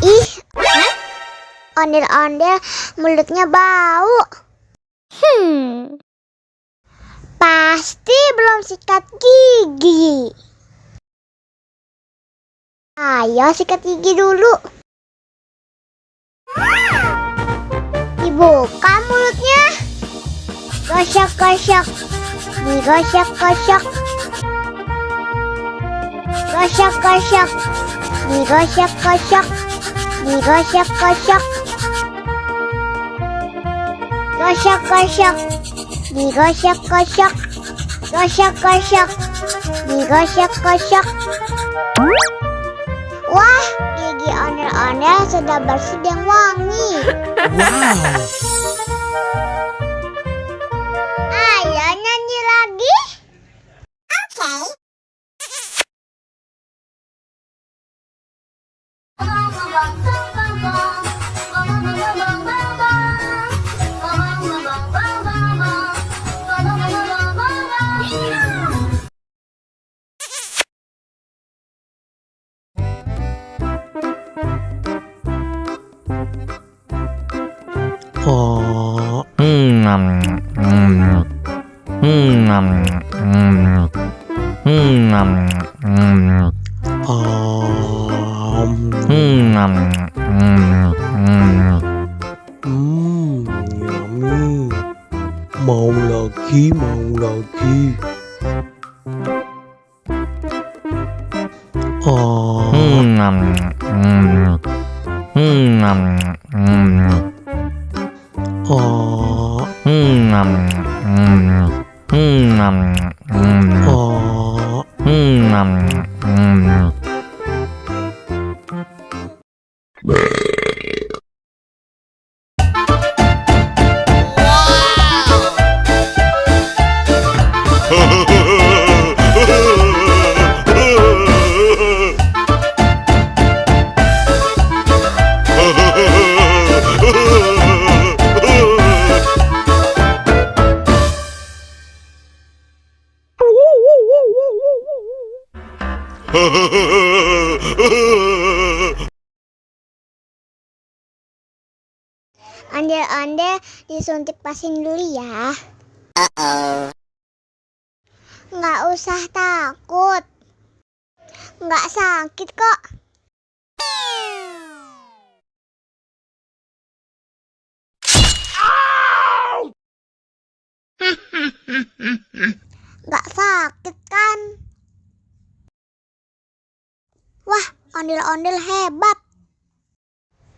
Ih, ondel-ondel mulutnya bau. Pasti belum sikat gigi. Ayo sikat gigi dulu. Dibuka mulutnya. Gosok-gosok. Digosok-gosok. Gosok-gosok. Digosok-gosok. Digosok-gosok. Gosok-gosok. Digosok-gosok. Gosok-gosok. Digosok-gosok. Wah, gigi ondel-ondel sudah bersih dan wangi. Wow. Ayo nyanyi lagi. Oke. Oh. Yummy. Mau lagi, mau lagi. Oh. Oh. Ondel-ondel disuntik vaksin dulu ya. Nggak usah takut. Nggak sakit kok. Nggak sakit kan? Wah, ondel-ondel hebat.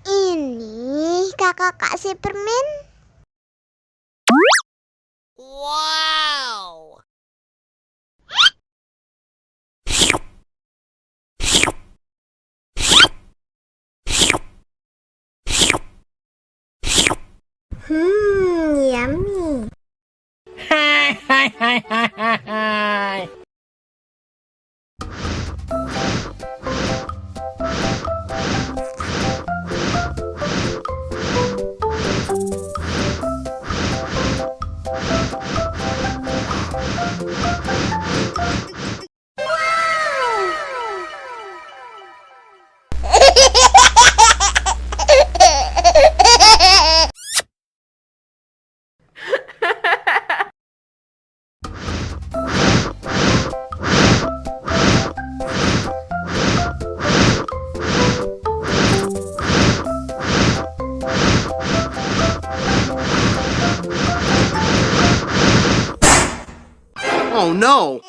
Ini kakak kasih permen. Wow. Yummy. Hai. Oh no!